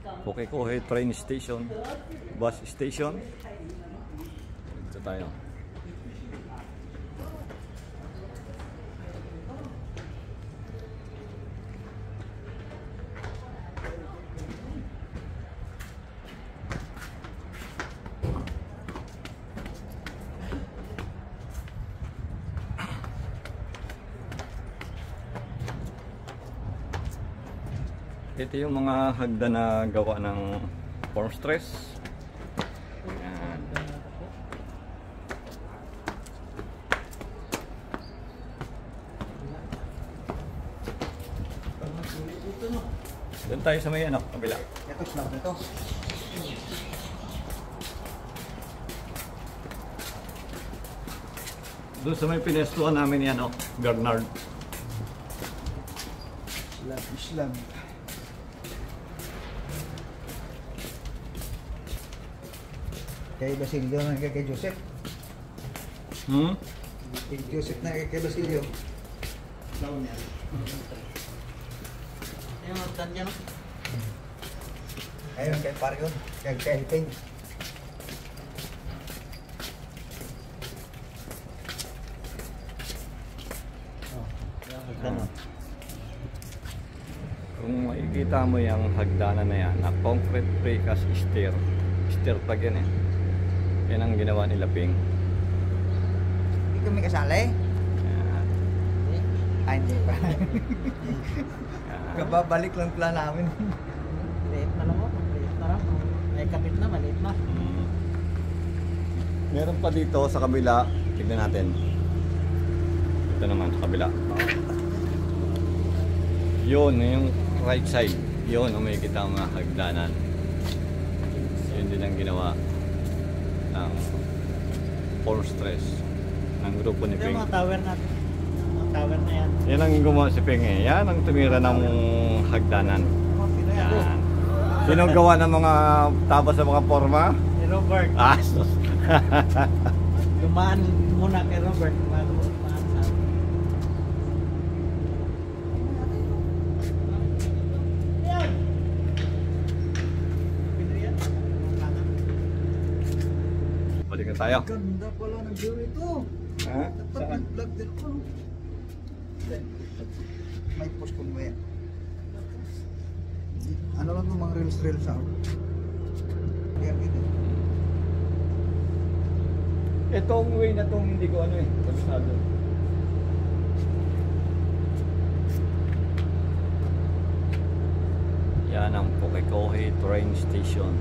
Pukikohe train station, bus station. Dito tayo. Ito yung mga hagdan na gawa ng Formstress. Ayan. Doon tayo sa may kabila. Ito, snap na ito. Doon sa may pinestuhan namin yan, Bernard. Islam. Kay Basilio na kay Joseph. Kay Joseph na kay Basilio. Lawan niya. Ayun, magtan niya, no? Ayun, kay Parion. Kay Ping. Kung makikita mo yung hagdanan na yan, na concrete precast stair. Stair pag yan Yan ang ginawa nila Ping. Hindi kami kasali? Yan. Ay, hindi pa. Kababalik lang pala namin. Maliit na lang ako. Maliit na lang. May kapit na, maliit na. Meron pa dito sa kabila. Tignan natin. Ito naman sa kabila. Yun, yung right side. Yun, umikita ang mga hagdanan. Yun din ang ginawa ng Formstress ng grupo ni Ito Ping. yung mga tower natin. Mga tower na yan. Yan ang gumawa si Ping Yan ang tumira ng hagdanan. Yan. Sino ang gawa ng mga tabas sa mga forma? Si Robert. Sus. Dumaan muna kay Robert. Bago dumaan sa akin. Yan! Pino yan? Balikan tayo. Ganda pala ng view ito. Ha? Dapat Saan? vlog din ko. May post ko mo yan. Ano lang itong mga reels out. Kaya dito. Itong way na itong hindi ko kabisado. Yan ang Pukikohe train station.